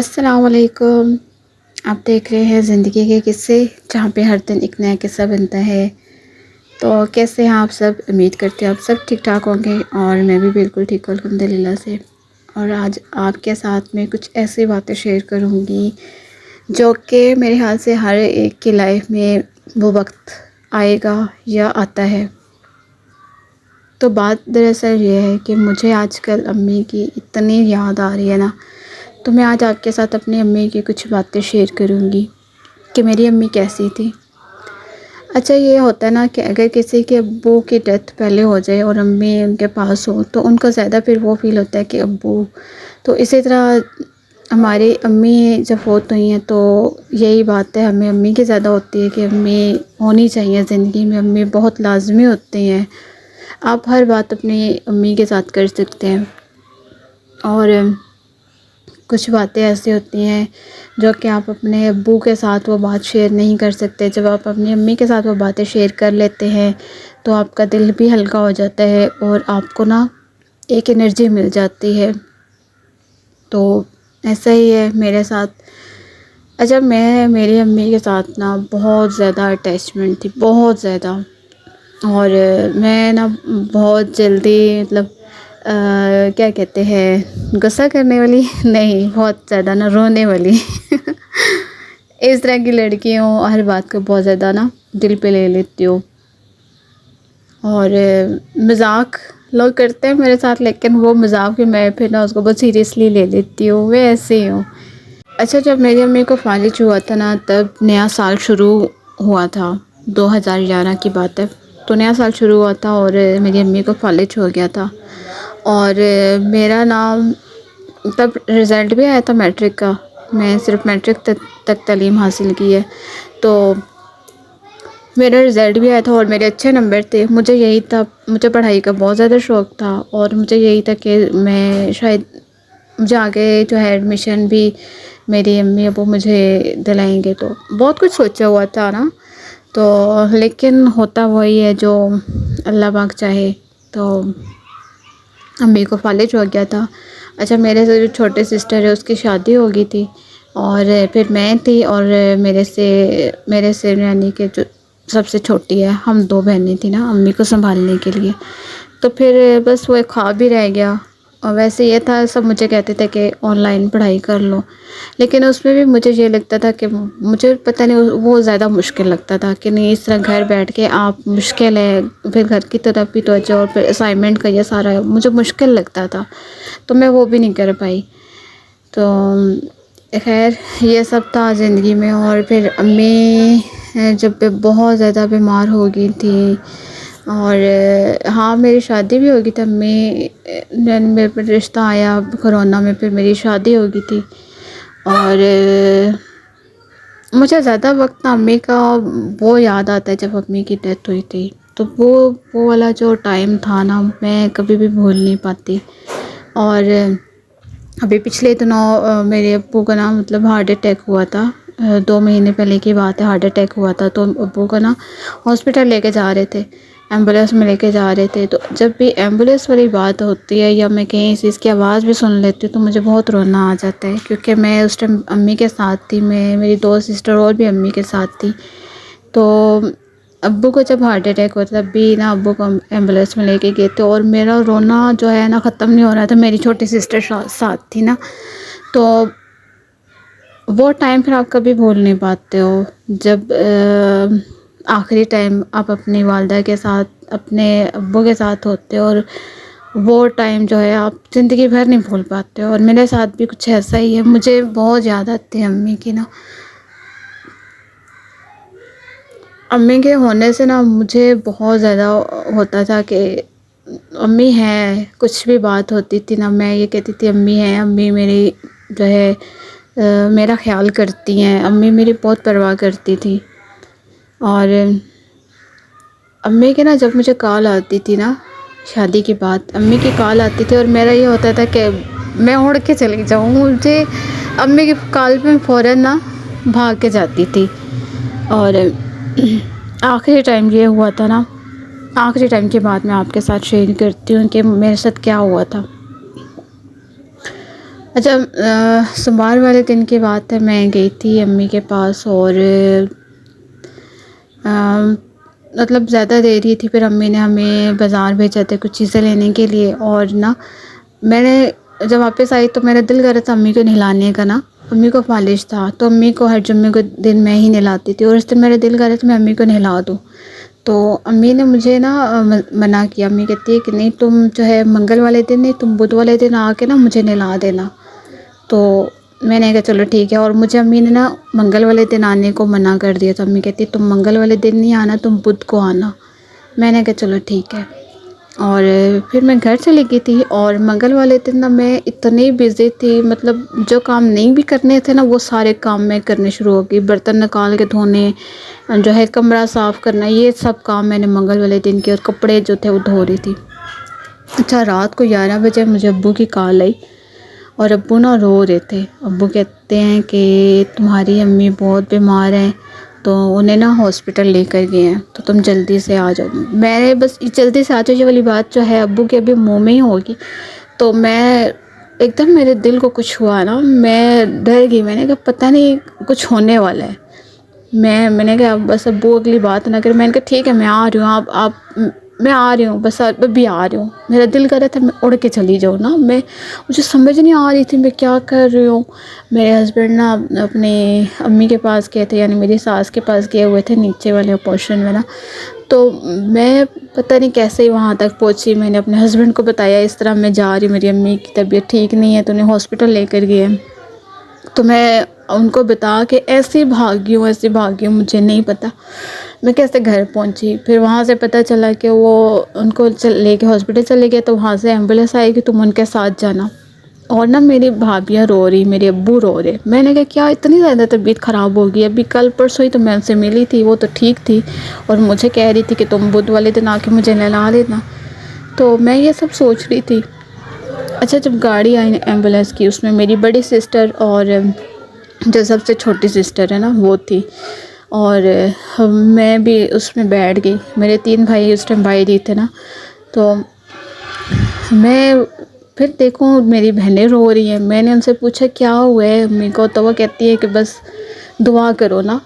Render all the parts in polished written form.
السلام علیکم۔ آپ دیکھ رہے ہیں زندگی کے قصے، جہاں پہ ہر دن ایک نیا قصہ بنتا ہے۔ تو کیسے ہیں آپ سب؟ امید کرتے ہیں آپ سب ٹھیک ٹھاک ہوں گے، اور میں بھی بالکل ٹھیک ہوں الحمدللہ سے۔ اور آج آپ کے ساتھ میں کچھ ایسی باتیں شیئر کروں گی جو کہ میرے خیال سے ہر ایک کی لائف میں وہ وقت آئے گا یا آتا ہے۔ تو بات دراصل یہ ہے کہ مجھے آج کل امی کی اتنی یاد آ رہی ہے نا، تو میں آج آپ کے ساتھ اپنی امی کی کچھ باتیں شیئر کروں گی کہ میری امی کیسی تھی۔ اچھا، یہ ہوتا ہے نا کہ اگر کسی کے ابو کی ڈیتھ پہلے ہو جائے اور امی ان کے پاس ہو تو ان کو زیادہ پھر وہ فیل ہوتا ہے کہ ابو۔ تو اسی طرح ہماری امی جب فوت ہوئی ہیں تو یہی بات ہے، ہمیں امی کی زیادہ ہوتی ہے کہ امی ہونی چاہیے زندگی میں، امی بہت لازمی ہوتی ہیں۔ آپ ہر بات اپنی امی کے ساتھ کر سکتے ہیں، اور کچھ باتیں ایسی ہوتی ہیں جو کہ آپ اپنے ابو کے ساتھ وہ بات شیئر نہیں کر سکتے۔ جب آپ اپنی امی کے ساتھ وہ باتیں شیئر کر لیتے ہیں تو آپ کا دل بھی ہلکا ہو جاتا ہے، اور آپ کو نا ایک انرجی مل جاتی ہے۔ تو ایسا ہی ہے میرے ساتھ۔ اچھا، میں میری امی کے ساتھ نا بہت زیادہ اٹیچمنٹ تھی، بہت زیادہ۔ اور میں نا بہت جلدی کیا کہتے ہیں، غصہ کرنے والی نہیں، بہت زیادہ نا رونے والی اس طرح کی لڑکی ہوں، ہر بات کو بہت زیادہ نا دل پہ لے لیتی ہوں، اور مذاق لوگ کرتے ہیں میرے ساتھ، لیکن وہ مذاق بھی میں پھر نا اس کو بہت سیریسلی لے لیتی ہوں، میں ایسے ہی ہوں۔ اچھا، جب میری امی کو فالج ہوا تھا نا، تب نیا سال شروع ہوا تھا، 2011 کی بات ہے۔ تو نیا سال شروع ہوا تھا اور میری امی کو فالج ہو گیا تھا، اور میرا نام تب رزلٹ بھی آیا تھا میٹرک کا۔ میں صرف میٹرک تک تعلیم حاصل کی ہے، تو میرا رزلٹ بھی آیا تھا اور میرے اچھے نمبر تھے۔ مجھے یہی تھا، مجھے پڑھائی کا بہت زیادہ شوق تھا، اور مجھے یہی تھا کہ میں شاید مجھے آگے جو ہے ایڈمیشن بھی میری امی ابو مجھے دلائیں گے، تو بہت کچھ سوچا ہوا تھا نا۔ تو لیکن ہوتا وہی ہے جو اللہ پاک چاہے۔ تو امی کو فالج ہو گیا تھا۔ اچھا، میرے سے جو چھوٹے سسٹر ہے اس کی شادی ہو گئی تھی، اور پھر میں تھی، اور میرے سے یعنی کہ جو سب سے چھوٹی ہے، ہم دو بہنیں تھیں نا امی کو سنبھالنے کے لیے۔ تو پھر بس وہ ایک خواب ہی رہ گیا، اور ویسے یہ تھا، سب مجھے کہتے تھے کہ آن لائن پڑھائی کر لو، لیکن اس میں بھی مجھے یہ لگتا تھا کہ مجھے پتہ نہیں، وہ زیادہ مشکل لگتا تھا کہ نہیں، اس طرح گھر بیٹھ کے آپ مشکل ہے، پھر گھر کی طرف بھی توجہ، اور پھر اسائنمنٹ کا یہ سارا مجھے مشکل لگتا تھا، تو میں وہ بھی نہیں کر پائی۔ تو خیر یہ سب تھا زندگی میں۔ اور پھر امی جب بہت زیادہ بیمار ہو گئی تھی، اور ہاں میری شادی بھی ہو گئی تھی، امی میرے پر رشتہ آیا کرونا میں، پھر میری شادی ہو گئی تھی، اور مجھے زیادہ وقت نا امی کا وہ یاد آتا ہے جب امی کی ڈیتھ ہوئی تھی، تو وہ والا جو ٹائم تھا نا، میں کبھی بھی بھول نہیں پاتی۔ اور ابھی پچھلے دنوں میرے ابو کا نا ہارٹ اٹیک ہوا تھا، 2 مہینے پہلے کی بات ہے، ہارٹ اٹیک ہوا تھا، تو ابو کو نا ہاسپٹل لے کے جا رہے تھے، ایمبولینس میں لے کے جا رہے تھے۔ تو جب بھی ایمبولینس والی بات ہوتی ہے یا میں کہیں چیز کی آواز بھی سن لیتی ہوں تو مجھے بہت رونا آ جاتا ہے، کیونکہ میں اس ٹائم امی کے ساتھ تھی، میری 2 سسٹر اور بھی امی کے ساتھ تھی۔ تو ابو کو جب ہارٹ اٹیک ہوا تھا، تب بھی نا ابو کو ایمبولینس میں لے کے گئے تھے، اور میرا رونا جو ہے نا ختم نہیں ہو رہا تھا، میری چھوٹی سسٹر ساتھ تھی نا۔ تو وہ ٹائم پھر آپ کبھی بھول نہیں پاتے ہو، جب آخری ٹائم آپ اپنی والدہ کے ساتھ، اپنے ابو کے ساتھ ہوتے ہو، اور وہ ٹائم جو ہے آپ زندگی بھر نہیں بھول پاتے ہو۔ اور میرے ساتھ بھی کچھ ایسا ہی ہے، مجھے بہت یاد آتی ہے امی کی نا۔ امی کے ہونے سے نا مجھے بہت زیادہ ہوتا تھا کہ امی ہیں، کچھ بھی بات ہوتی تھی نا، میں یہ کہتی تھی امی ہیں، امی میری جو ہے میرا خیال کرتی ہیں، امی میری بہت پرواہ کرتی تھی۔ اور امی کے نا جب مجھے کال آتی تھی نا، شادی کی بات، امی کی کال آتی تھی، اور میرا یہ ہوتا تھا کہ میں اڑ کے چلی جاؤں، مجھے امی کی کال پہ فوراً نا بھاگ کے جاتی تھی۔ اور آخری ٹائم یہ ہوا تھا نا، آخری ٹائم کی بات میں آپ کے ساتھ شیئر کرتی ہوں کہ میرے ساتھ کیا ہوا تھا۔ اچھا، سوموار والے دن کی بات ہے، میں گئی تھی امی کے پاس اور مطلب زیادہ دیر ہی تھی، پھر امی نے ہمیں بازار بھیجا تھا کچھ چیزیں لینے کے لیے، اور نا میں نے جب واپس آئی تو میرا دل کر رہا تھا امی کو نہلانے کا نا، امی کو فالج تھا تو امی کو ہر جمعے کو دن میں ہی نہلاتی تھی، اور اس دن میرا دل کر رہا تھا میں امی کو نہلا دوں، تو امی نے مجھے نا منع کیا، امی کہتی ہے کہ نہیں تم جو ہے منگل والے دن نہیں، تم بدھ والے دن آ کے نا مجھے نہلا دینا، تو میں نے کہا چلو ٹھیک ہے، اور مجھے امی نے نا منگل والے دن آنے کو منع کر دیا، تو امی کہتی تم منگل والے دن نہیں آنا، تم بدھ کو آنا، میں نے کہا چلو ٹھیک ہے، اور پھر میں گھر چلی گئی تھی، اور منگل والے دن نا میں اتنی بزی تھی، مطلب جو کام نہیں بھی کرنے تھے نا وہ سارے کام میں کرنے شروع ہو گئی، برتن نکال کے دھونے، جو ہے کمرہ صاف کرنا، یہ سب کام میں نے منگل والے دن کیا، اور کپڑے جو تھے وہ دھو رہی تھی۔ اچھا، رات کو 11 بجے مجھے ابو کی کال آئی، اور ابو نا رو رہے تھے، ابو کہتے ہیں کہ تمہاری امی بہت بیمار ہیں، تو انہیں نا ہاسپٹل لے کر گئے ہیں، تو تم جلدی سے آ جاؤ۔ میں نے بس جلدی سے آ جاؤ یہ والی بات جو ہے ابو کے ابھی منہ میں ہی ہوگی، تو میں ایک دم میرے دل کو کچھ ہوا نا، میں ڈر گئی، میں نے کہا پتہ نہیں کچھ ہونے والا ہے، میں نے کہا بس ابو اگلی بات نہ کرے، میں نے کہا ٹھیک ہے میں آ رہی ہوں، آپ میں آ رہی ہوں، بس ابھی آ رہی ہوں، میرا دل کر رہا تھا میں اڑ کے چلی جاؤں نا، مجھے سمجھ نہیں آ رہی تھی میں کیا کر رہی ہوں۔ میرے ہسبینڈ نا اپنے امی کے پاس گئے تھے، یعنی میری ساس کے پاس گئے ہوئے تھے نیچے والے پورشن میں نا، تو میں پتہ نہیں کیسے ہی وہاں تک پہنچی، میں نے اپنے ہسبینڈ کو بتایا اس طرح میں جا رہی ہوں، میری امی کی طبیعت ٹھیک نہیں ہے تو انہیں ہاسپٹل لے کر گئے ہیں، تو میں ان کو بتا کے ایسے بھاگی ہوں، مجھے نہیں پتہ میں کیسے گھر پہنچی، پھر وہاں سے پتہ چلا کہ وہ ان کو لے کے ہاسپٹل چلے گئے، تو وہاں سے ایمبولینس آئے گی تم ان کے ساتھ جانا، اور نا میری بھابیاں رو رہی، میرے ابو رو رہے، میں نے کہا کیا اتنی زیادہ طبیعت خراب ہوگی، ابھی کل پرسوں ہی تو میں ان سے ملی تھی، وہ تو ٹھیک تھی، اور مجھے کہہ رہی تھی کہ تم بدھ والے دن آ کے مجھے نہلا دینا، تو میں یہ سب سوچ رہی تھی۔ اچھا، جب گاڑی آئی ایمبولینس کی، اس میں میری بڑی سسٹر اور جو سب سے چھوٹی سسٹر ہے نا وہ تھی، اور میں بھی اس میں بیٹھ گئی، میرے 3 بھائی اس ٹائم باہر ہی تھے نا، تو میں پھر دیکھوں میری بہنیں رو رہی ہیں، میں نے ان سے پوچھا کیا ہوا ہے امی کو، تو وہ کہتی ہے کہ بس دعا کرو نا،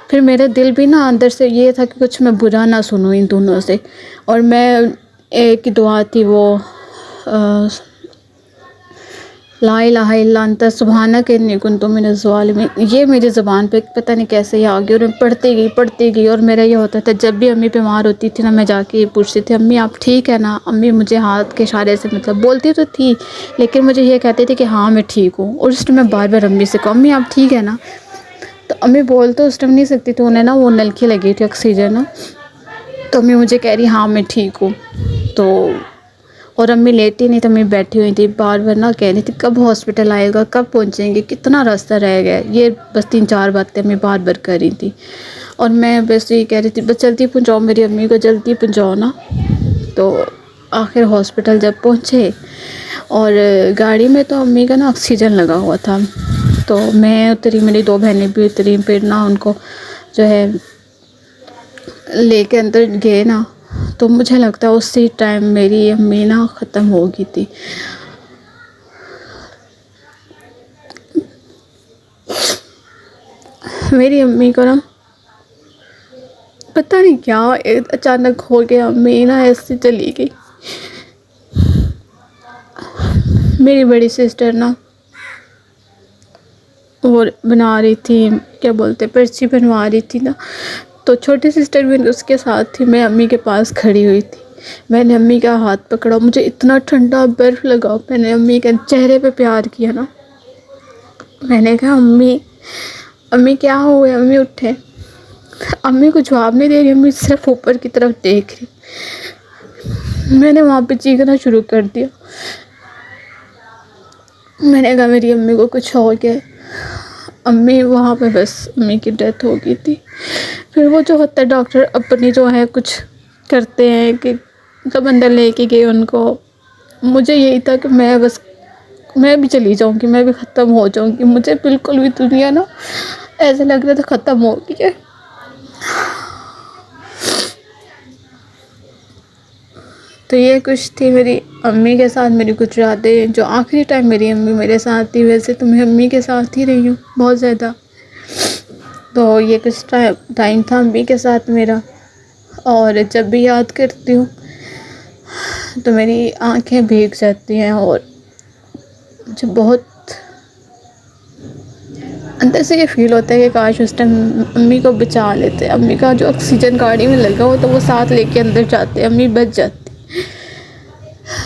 پھر میرا دل بھی نا اندر سے یہ تھا کہ کچھ میں برا نہ سنوں ان دونوں سے، اور میں ایک دعا تھی وہ لا الہ الا انت سبحانک انی کنت من الظالمین، یہ میری زبان پہ پتہ نہیں کیسے ہی آ گئی، اور میں پڑھتی گئی، اور میرا یہ ہوتا تھا جب بھی امی بیمار ہوتی تھی نا میں جا کے یہ پوچھتی تھی امی آپ ٹھیک ہے نا، امی مجھے ہاتھ کے اشارے سے مطلب بولتی تو تھی لیکن مجھے یہ کہتی تھی کہ ہاں میں ٹھیک ہوں، اور اس ٹائم میں بار بار امی سے کہوں امی آپ ٹھیک ہے نا، تو امی بول تو اس ٹائم نہیں سکتی تھی، انہیں نا وہ نلکی لگی تھی آکسیجن نا، تو امی مجھے کہہ رہی ہاں میں ٹھیک ہوں، تو اور امی لیٹی نہیں تو امی بیٹھی ہوئی تھی، بار بار نہ کہہ رہی تھی کب ہاسپٹل آئے گا، کب پہنچیں گے، کتنا راستہ رہ گیا، یہ بس 3-4 باتیں امی بار بار کر رہی تھی، اور میں بس یہ کہہ رہی تھی بس جلدی پہنچاؤ میری امی کو، جلدی پہنچاؤ نا، تو آخر ہاسپٹل جب پہنچے اور گاڑی میں تو امی کا نا آکسیجن لگا ہوا تھا، تو میں اتری، میری 2 بہنیں بھی اتری، پھر نا ان کو جو ہے لے کے اندر گئے نا، تو مجھے لگتا ہے اسی ٹائم میری امی نا ختم ہو گئی تھی۔ میری امی کو نا پتہ نہیں کیا اچانک ہو گیا، امی نا ایسے چلی گئی۔ میری بڑی سسٹر نا وہ بنا رہی تھی، کیا بولتے پرچی بنوا رہی تھی نا، تو چھوٹی سسٹر بھی اس کے ساتھ تھی، میں امی کے پاس کھڑی ہوئی تھی، میں نے امی کا ہاتھ پکڑا، مجھے اتنا ٹھنڈا برف لگا، میں نے امی کے چہرے پہ پیار کیا نا، میں نے کہا امی کیا ہوا، امی اٹھے، امی کو جواب نہیں دے رہی، امی صرف اوپر کی طرف دیکھ رہی، میں نے وہاں پہ چیخنا شروع کر دیا، میں نے کہا میری امی کو کچھ ہو گیا، امی وہاں پہ بس امی کی ڈیتھ ہو گئی تھی۔ پھر وہ جو ہوتا ہے ڈاکٹر اپنی جو ہے کچھ کرتے ہیں کہ سب اندر لے کے گئے ان کو، مجھے یہی تھا کہ میں بھی چلی جاؤں گی، میں بھی ختم ہو جاؤں گی، مجھے بالکل بھی دنیا نا ایسے لگ رہا تھا ختم ہو گئی ہے۔ تو یہ کچھ تھی میری امی کے ساتھ میری کچھ یادیں جو آخری ٹائم میری امی میرے ساتھ تھی، ویسے تو میں امی کے ساتھ ہی رہی ہوں بہت زیادہ، تو یہ کچھ ٹائم تھا امی کے ساتھ میرا، اور جب بھی یاد کرتی ہوں تو میری آنکھیں بھیگ جاتی ہیں، اور مجھے بہت اندر سے یہ فیل ہوتا ہے کہ کاش اس ٹائم امی کو بچا لیتے، امی کا جو آکسیجن گاڑی میں لگا ہو تو وہ ساتھ لے کے اندر جاتے، امی بچ جاتی۔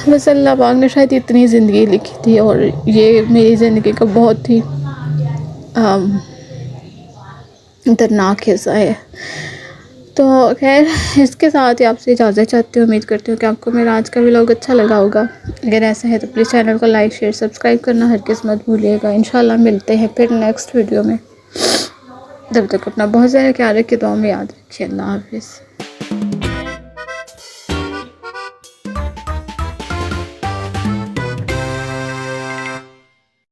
بس اللہ پاک نے شاید اتنی زندگی لکھی تھی، اور یہ میری زندگی کا بہت ہی دردناک حصہ ہے۔ تو خیر اس کے ساتھ ہی آپ سے اجازت چاہتی ہوں، امید کرتی ہوں کہ آپ کو میرا آج کا ولاگ اچھا لگا ہوگا۔ اگر ایسا ہے تو پلیز چینل کو لائک شیئر سبسکرائب کرنا ہرگز مت بھولیے گا۔ انشاءاللہ ملتے ہیں پھر نیکسٹ ویڈیو میں، جب تک اپنا بہت زیادہ خیال رکھیے، دعاؤں میں یاد رکھیے۔ اللہ حافظ۔